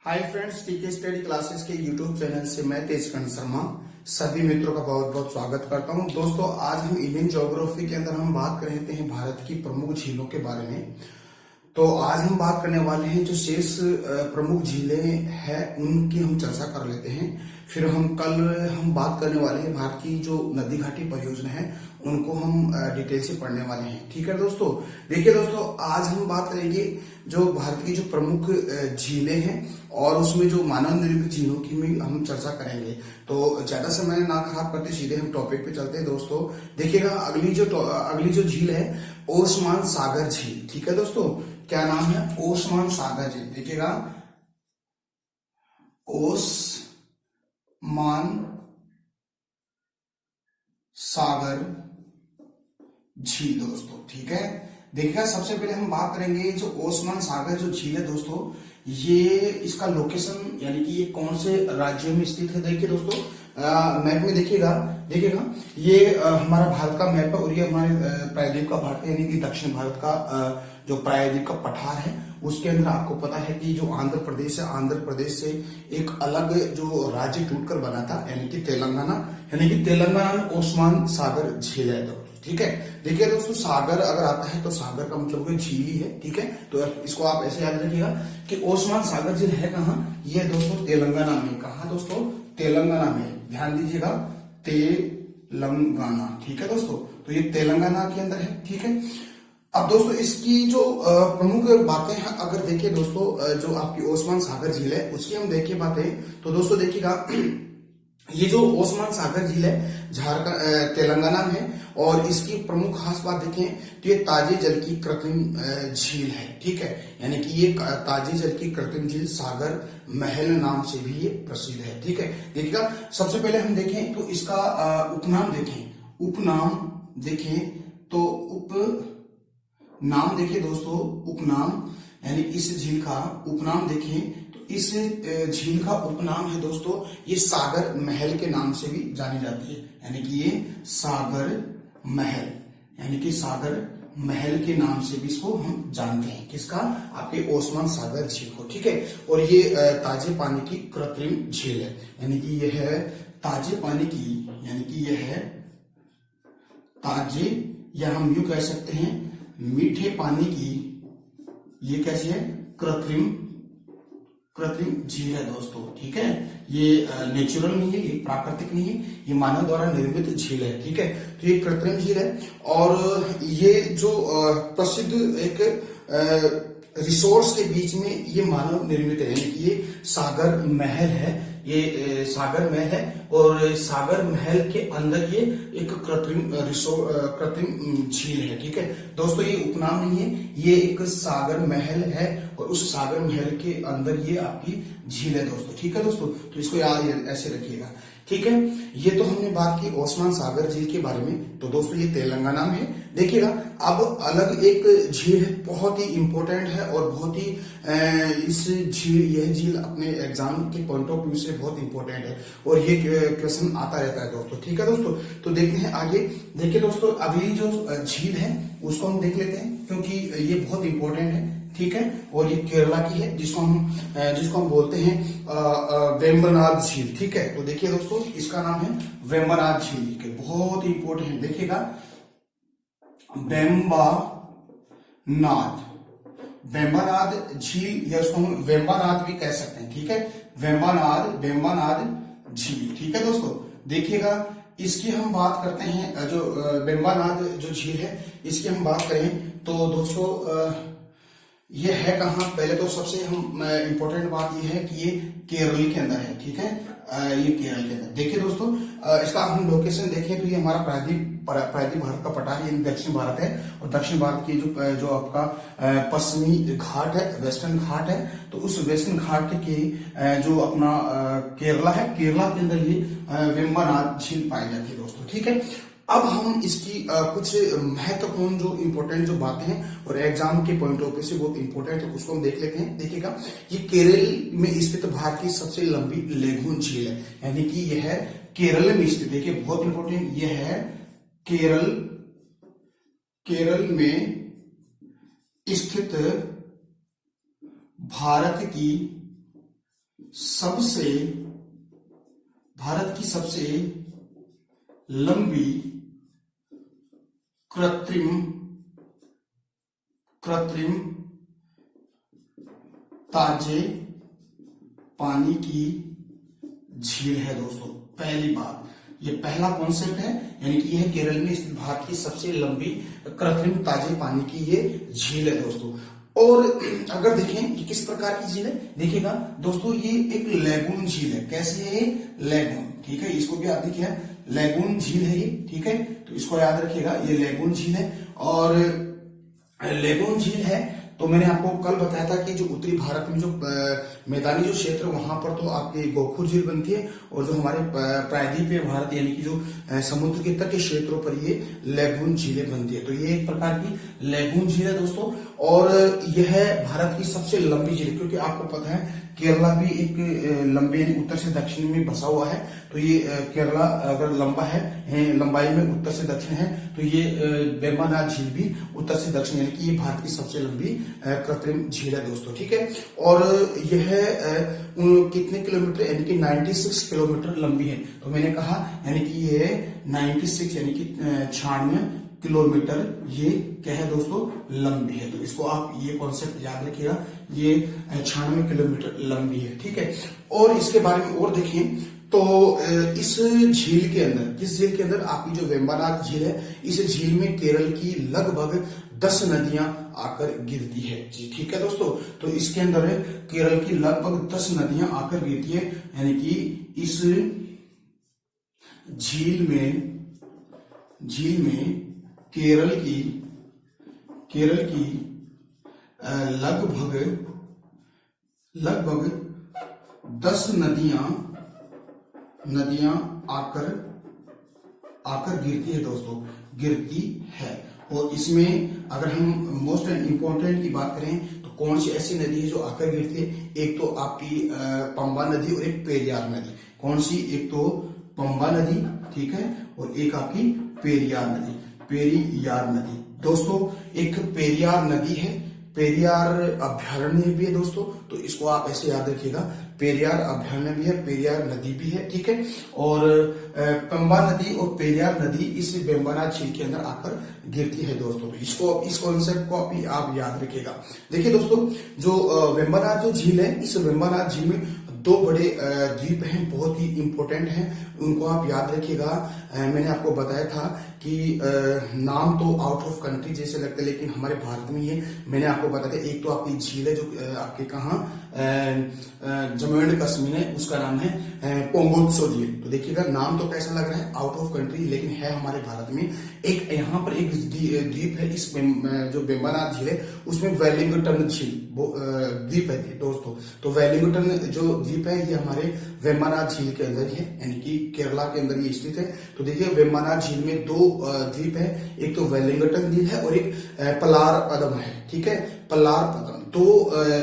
Hi friends, टीके study classes के YouTube channel से मैं तेजकंठ शर्मा सभी मित्रों का बहुत बहुत स्वागत करता हूं। दोस्तों, आज हम इंडियन ज्योग्राफी के अंदर हम बात कर रहे हैं भारत की प्रमुख झीलों के बारे में। तो आज हम बात करने वाले हैं जो शेष प्रमुख झीलें हैं उनकी हम चर्चा कर लेते हैं। फिर हम बात करने वाले हैं भारत की जो नदी घाटी परियोजना है उनको हम डिटेल से पढ़ने वाले हैं। ठीक है दोस्तों, देखिए दोस्तों, आज हम बात करेंगे जो भारत की जो प्रमुख झीलें हैं और उसमें जो मानव निर्मित झीलों की भी हम चर्चा करेंगे। तो ज्यादा समय ना खराब करते सीधे हम टॉपिक पे चलते हैं। दोस्तों देखिएगा, अगली जो झील है ओस्मान सागर झील। ठीक है दोस्तों, क्या नाम है? ओस्मान सागर झील। देखिएगा, ओस्मान सागर झील दोस्तों। ठीक है, देखिएगा, सबसे पहले हम बात करेंगे जो ओस्मान सागर जो झील है दोस्तों, ये इसका लोकेशन यानी कि ये कौन से राज्यों में स्थित है। देखिए दोस्तों, मैप में देखिएगा ये हमारा भारत का मैप है और ये हमारे प्रायद्वीप का भारत है, यानी कि दक्षिण भारत का जो प्रायद्वीप का पठार है उसके अंदर आपको पता है कि जो आंध्र प्रदेश है, आंध्र प्रदेश से एक अलग जो राज्य टूटकर बना था यानी कि तेलंगाना में ओस्मान सागर झील है दोस्तों। ठीक है, देखिए दोस्तों, सागर अगर आता है तो सागर का मतलब कोई झील ही है। ठीक है, तो इसको आप ऐसे याद रखिएगा कि ओस्मान सागर झील है कहाँ? ये दोस्तों तेलंगाना में। कहा दोस्तों? तेलंगाना में। ध्यान दीजिएगा, तेलंगाना। ठीक है दोस्तों, तो ये तेलंगाना के अंदर है। ठीक है, अब दोस्तों इसकी जो प्रमुख बातें हैं, अगर देखिए दोस्तों, जो आपकी ओस्मान सागर झील है उसकी हम देखिए बातें, तो दोस्तों देखिएगा ये जो ओस्मान सागर झील है तेलंगाना में है और इसकी प्रमुख खास बात देखें तो ये ताजे जल की कृत्रिम झील है। ठीक है, यानी कि ये ताजे जल की कृत्रिम झील सागर महल नाम से भी ये प्रसिद्ध है। ठीक है, देखिएगा, सबसे पहले हम देखें तो इसका उपनाम देखें तो उपनाम देखिए दोस्तों, उपनाम यानी इस झील का उपनाम देखें तो इस झील का उपनाम है दोस्तों, ये सागर महल के नाम से भी जानी जाती है। यानी कि ये सागर महल यानी कि सागर महल के नाम से भी इसको हम जानते हैं। किसका? आपके ओस्मान सागर झील को। ठीक है, और ये ताजे पानी की कृत्रिम झील है, यानी कि यह है ताजे पानी की, यानी कि यह है ताजे, या हम यूं कह सकते हैं मीठे पानी की, ये कैसी है? कृत्रिम झील है दोस्तों। ठीक है, ये नेचुरल नहीं है, ये प्राकृतिक नहीं है, ये मानव द्वारा निर्मित झील है। ठीक है, तो ये कृत्रिम झील है और ये जो प्रसिद्ध एक रिसोर्स के बीच में ये मानव निर्मित है, यानी कि ये सागर महल है। ये सागर महल है और सागर महल के अंदर ये एक कृत्रिम झील है। ठीक है दोस्तों, ये उपनाम नहीं है, ये एक सागर महल है और उस सागर महल के अंदर ये आपकी झील है दोस्तों। ठीक है दोस्तों, तो इसको याद ऐसे रखिएगा। ठीक है, ये तो हमने बात की ओस्मान सागर झील के बारे में। तो दोस्तों ये तेलंगाना में है। देखिएगा, अब अलग एक झील है, बहुत ही इंपॉर्टेंट है और बहुत ही यह झील अपने एग्जाम के पॉइंट ऑफ व्यू से बहुत इंपॉर्टेंट है और ये क्वेश्चन आता रहता है दोस्तों। ठीक है दोस्तों, तो देखते हैं आगे। देखिए दोस्तों, अगली जो झील है उसको हम देख लेते हैं क्योंकि ये बहुत इंपॉर्टेंट है। ठीक है, और ये केरला की है जिसको हम बोलते हैं वेम्बनाड झील। ठीक है, तो देखिए दोस्तों, इसका नाम है वेम्बनाड झील। ठीक है, बहुत ही इंपॉर्टेंट है। देखिएगा, वेम्बनाड झील, या उसको हम वेम्बनाड भी कह सकते हैं। ठीक है, वेम्बनाड झील। ठीक है दोस्तों, देखिएगा, इसकी हम बात करते हैं, जो वेम्बनाड जो झील है इसकी हम बात करें तो दोस्तों ये है कहाँ? पहले तो सबसे हम इम्पोर्टेंट बात ये है कि ये केरल के अंदर है। ठीक है, ये केरल के अंदर। देखिए दोस्तों, इसका हम लोकेशन देखें तो ये हमारा प्रायद्वीप भारत का पठार है, दक्षिण भारत है और दक्षिण भारत की जो आपका पश्चिमी घाट है, वेस्टर्न घाट है, तो उस वेस्टर्न घाट के जो अपना केरला है, केरला के अंदर ये वेम्बनाड झील पाई जाती है दोस्तों। ठीक है, अब हम इसकी कुछ महत्वपूर्ण जो इंपॉर्टेंट जो बातें हैं और एग्जाम के पॉइंट ऑफ व्यू से बहुत इंपॉर्टेंट है उसको हम देख लेते हैं। देखिएगा, ये केरल में स्थित भारत की सबसे लंबी लेगून झील है, यानी कि यह है केरल में स्थित। देखिए, बहुत इंपॉर्टेंट, यह है केरल में स्थित भारत की सबसे भारत की सबसे लंबी कृत्रिम ताजे पानी की झील है दोस्तों। पहली बात, ये पहला कॉन्सेप्ट है, यानी कि यह केरल में स्थित भारत की सबसे लंबी कृत्रिम ताजे पानी की ये झील है दोस्तों। और अगर देखें कि किस प्रकार की झील है, देखिएगा दोस्तों, ये एक लैगून झील है। कैसी है ये? लैगून, ठीक है। इसको भी आप देखिए, लैगून झील है ये, ठीक है। तो इसको याद रखिएगा, ये लैगून झील है। और लैगून झील है तो मैंने आपको कल बताया था कि जो उत्तरी भारत में जो मैदानी जो क्षेत्र, वहां पर तो आपकी गोखुर झील बनती है, और जो हमारे प्रायद्वीपीय भारत यानी कि जो समुद्र के तट के क्षेत्रों पर ये लैगून झीलें बनती है। तो ये एक प्रकार की लैगून झील है दोस्तों। और यह भारत की सबसे लंबी झील, क्योंकि आपको पता है केरला भी एक लंबे यानी उत्तर से दक्षिण में बसा हुआ है। तो ये केरला अगर लंबा है, लंबाई में उत्तर से दक्षिण है, तो ये वेम्बनाड झील भी उत्तर से दक्षिण, यानी कि ये भारत की सबसे लंबी कृत्रिम झील है दोस्तों, ठीक है। और यह कितने किलोमीटर, यानी कि 96 किलोमीटर लंबी है। तो मैंने कहा यानी कि ये 96 यानी कि 96 किलोमीटर ये क्या है दोस्तों? लंबी है। तो इसको आप ये कॉन्सेप्ट याद रखिएगा, ये 96 किलोमीटर लंबी है, ठीक है। और इसके बारे में और देखें तो इस झील के अंदर, किस झील के अंदर? आपकी जो वेम्बनाड झील है, इस झील में केरल की लगभग 10 नदियां आकर गिरती है जी, ठीक है दोस्तों। तो इसके अंदर केरल की लगभग 10 नदियां आकर गिरती है, यानी कि इस झील में केरल की लगभग 10 नदियां आकर गिरती है दोस्तों, गिरती है। और इसमें अगर हम मोस्ट एंड इम्पोर्टेंट की बात करें तो कौन सी ऐसी नदी है जो आकर गिरती है? एक तो आपकी पंबा नदी और एक पेरियार नदी। कौन सी? एक तो पंबा नदी, ठीक है, और एक आपकी पेरियार नदी। पेरियार नदी दोस्तों, एक पेरियार नदी है, पेरियार अभ्यारण्य भी है दोस्तों। तो इसको आप ऐसे याद रखिएगा, पेरियार अभ्यारण्य भी है, पेरियार नदी भी है, ठीक है। और पंबा नदी और पेरियार नदी इस वेम्बनाड झील के अंदर आकर गिरती है दोस्तों। तो इस कॉन्सेप्ट को आप याद रखिएगा। देखिए दोस्तों, जो वेम्बनाड जो झील है, इस वेम्बनाड झील में 2 बड़े द्वीप हैं, बहुत ही इंपॉर्टेंट हैं, उनको आप याद रखिएगा। मैंने आपको बताया था कि नाम तो आउट ऑफ कंट्री जैसे लगते हैं, लेकिन हमारे भारत में ये मैंने आपको बताया था। एक तो आपकी झील है जो आपके कहाँ जम्मू एंड कश्मीर है, उसका नाम है पोंगोत्सो झील। तो देखिएगा नाम तो कैसा लग रहा है, आउट ऑफ कंट्री, लेकिन है हमारे भारत में। एक यहाँ पर एक द्वीप है, इस जो वेम्बनाड झील है उसमें वेलिंगटन झील द्वीप है दोस्तों। तो वेलिंगटन जो द्वीप है ये हमारे वेम्बनाड झील के अंदर ही है, यानी कि केरला के अंदर ये स्थित है। तो देखिए वेम्बनाड झील में 2 द्वीप है, एक तो वेलिंगटन द्वीप है और एक पलारपदम है, ठीक है। पलारपदम 2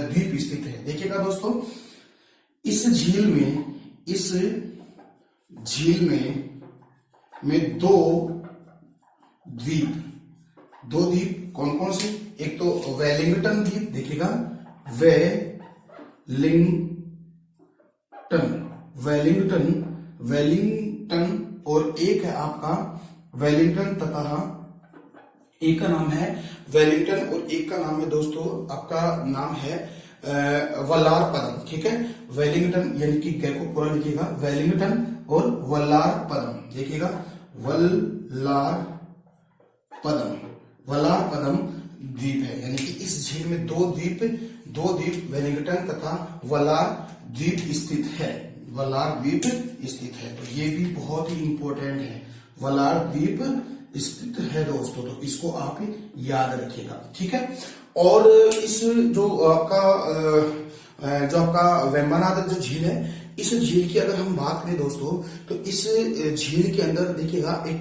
द्वीप स्थित है। देखिएगा दोस्तों, इस झील में 2 द्वीप कौन कौन से? एक तो वेलिंगटन द्वीप, देखिएगा वेलिंगटन और एक है आपका वेलिंगटन तथा एक का नाम है वेलिंगटन और एक का नाम है दोस्तों, आपका नाम है वल्लारपदम, ठीक है। वेलिंगटन यानी कि गे को पूरा लिखिएगा, वेलिंगटन और वल्लारपदम। देखिएगा वल्लारपदम द्वीप है, यानी कि इस झील में 2 द्वीप वेलिंगटन तथा वल्लार द्वीप स्थित है। तो ये भी बहुत ही इंपॉर्टेंट है, वल्लार द्वीप स्थित है दोस्तों। तो इसको आप याद रखिएगा, ठीक है। और इस जो आपका वेम्बनाड जो झील है, इस झील की अगर हम बात करें दोस्तों, तो इस झील के अंदर देखिएगा एक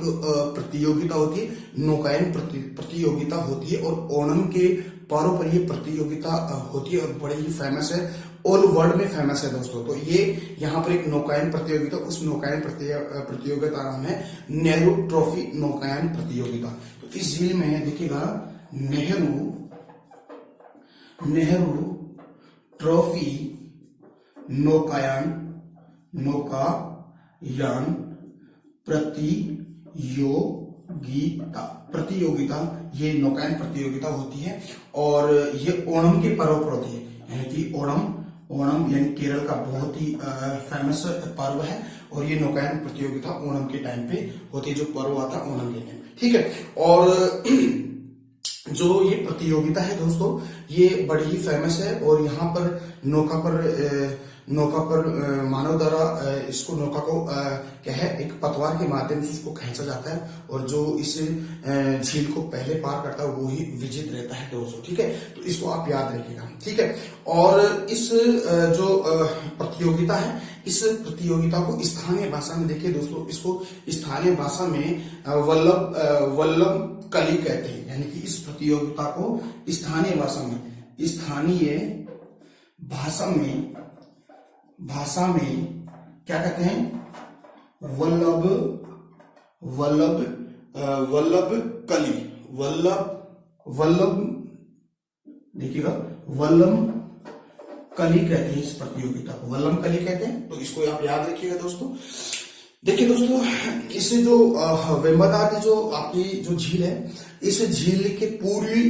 प्रतियोगिता होती है, नौकायन प्रतियोगिता होती है, और ओणम के पर्व पर ये प्रतियोगिता होती है और बड़े ही फेमस है, ऑल वर्ल्ड में फेमस है दोस्तों। तो ये यहाँ पर एक नौकायन प्रतियोगिता, उस नौकायन प्रतियोगिता नाम है नेहरू ट्रॉफी नौकायन प्रतियोगिता। तो इस झील में देखिएगा नेहरू नौकायान प्रतियोगिता ये नौकायन प्रतियोगिता होती है और ये ओणम के पर्व पर होती है। यानी कि ओणम यानी केरल का बहुत ही फेमस पर्व है और ये नौकायन प्रतियोगिता ओणम के टाइम पे होती है, जो पर्व आता है ओणम के टाइम पे, ठीक है। और जो ये प्रतियोगिता है दोस्तों ये बड़ी ही फेमस है और यहाँ पर नौका पर मानव द्वारा इसको नौका को क्या है एक पतवार के माध्यम से उसको खींचा जाता है और जो इस झील को पहले पार करता है वो ही विजित रहता है दोस्तों, ठीक है। तो इसको आप याद रखिएगा, ठीक है। और इस जो प्रतियोगिता है, इस प्रतियोगिता को स्थानीय भाषा में देखिए दोस्तों, इसको स्थानीय भाषा में वल्लभ कली कहते हैं। यानी कि इस प्रतियोगिता को स्थानीय भाषा में क्या कहते हैं? देखिएगा वल्लभ कली कहते हैं इस प्रतियोगिता को, वल्लभ कली कहते हैं। तो इसको आप याद रखिएगा दोस्तों। देखिए दोस्तों, इससे जो वेम्बनाड जो आपकी जो झील है, इस झील के पूर्वी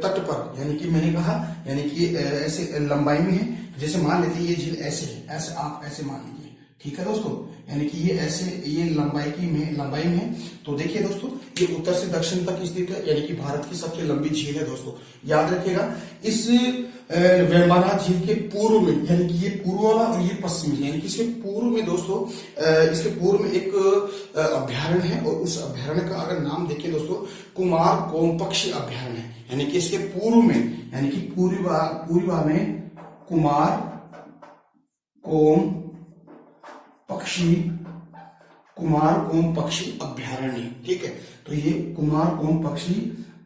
तट पर, यानी कि मैंने कहा यानी कि ऐसे लंबाई में है। जैसे मान लेते हैं ये झील ऐसे है, ऐसे आप ऐसे मान लीजिए, ठीक है दोस्तों। यानी कि ये ऐसे ये लंबाई में है। तो देखिए दोस्तों, ये उत्तर से दक्षिण तक स्थित है, यानी कि भारत की सबसे लंबी झील है दोस्तों, याद रखिएगा। इस वेम्बनाड झील के पूर्व में, यानी कि ये पूर्व वाला और ये पश्चिमी, यानी कि इसके पूर्व में दोस्तों, इसके पूर्व में एक अभ्यारण्य है और उस अभ्यारण्य का अगर नाम देखिए दोस्तों, कुमारकोम पक्षी अभ्यारण्य है। यानी कि इसके पूर्व में, यानी कि पूर्वी भाग में कुमारकोम पक्षी अभ्यारण्य, ठीक है। तो ये कुमारकोम पक्षी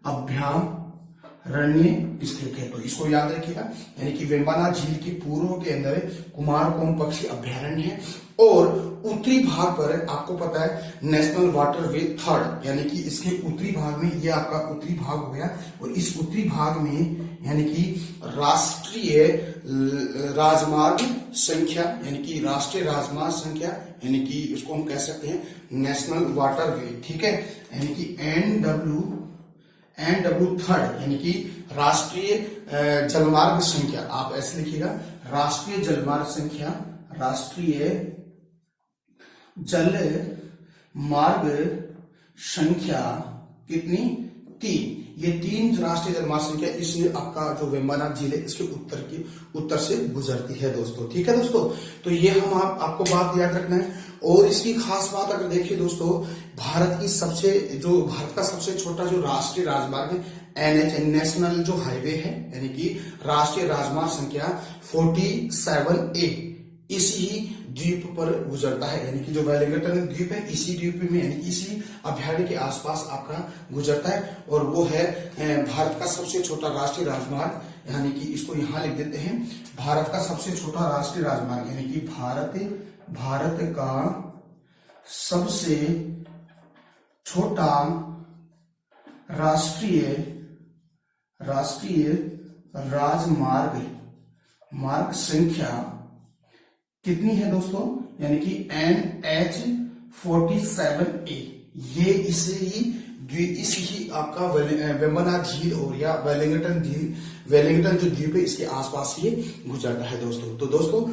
अभ्यारण्य स्थित है, तो इसको याद रखिएगा। यानी कि वेम्बनाड झील के पूर्व के अंदर कुमारकोम पक्षी अभ्यारण्य है और उत्तरी भाग पर आपको पता है नेशनल वाटरवे 3, यानी कि इसके उत्तरी भाग में, ये आपका उत्तरी भाग हो गया। और इस उत्तरी भाग में यानी कि राष्ट्रीय राजमार्ग संख्या, यानी कि उसको हम कह सकते हैं नेशनल वाटरवे, ठीक है। यानी कि NW 3, यानी कि राष्ट्रीय जलमार्ग संख्या, आप ऐसे लिखिएगा, राष्ट्रीय जलमार्ग संख्या कितनी? 3। ये 3 राष्ट्रीय जलमार्ग संख्या इस आपका जो वेम्बनाड झील है इसके उत्तर से गुजरती है दोस्तों, ठीक है दोस्तों। तो ये हम आपको बात याद रखना है। और इसकी खास बात अगर देखिए दोस्तों, भारत का सबसे छोटा जो राष्ट्रीय राजमार्ग है NH, नेशनल जो हाईवे है, यानी कि राष्ट्रीय राजमार्ग संख्या 47A इसी द्वीप पर गुजरता है। यानी कि जो वेलिंगटन द्वीप है, इसी द्वीप में, यानी इसी अभ्यारण्य के आसपास आपका गुजरता है और वो है भारत का सबसे छोटा राष्ट्रीय राजमार्ग। यानी कि इसको यहां लिख देते हैं, भारत का सबसे छोटा राष्ट्रीय राजमार्ग, यानी कि भारत का सबसे छोटा राष्ट्रीय राजमार्ग संख्या कितनी है दोस्तों? यानी कि NH 47A। ये इसी ही आपका वेम्बनाड झील और या वेलिंगटन जो द्वीप है इसके आसपास ही गुजरता है दोस्तों। तो दोस्तों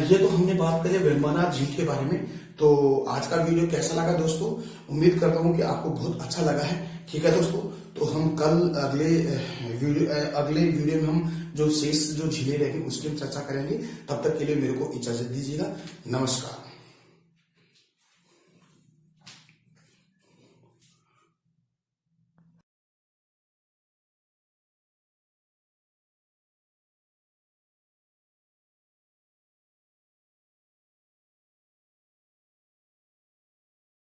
ये तो हमने बात करी वेम्बनाड झील के बारे में। तो आज का वीडियो कैसा लगा दोस्तों? उम्मीद करता हूँ कि आपको बहुत अच्छा लगा है, ठीक है दोस्तों। तो हम कल अगले वीडियो में हम जो शेष जो झीलें रहेंगी उसकी हम चर्चा करेंगे। तब तक के लिए मेरे को इजाजत दीजिएगा। नमस्कार।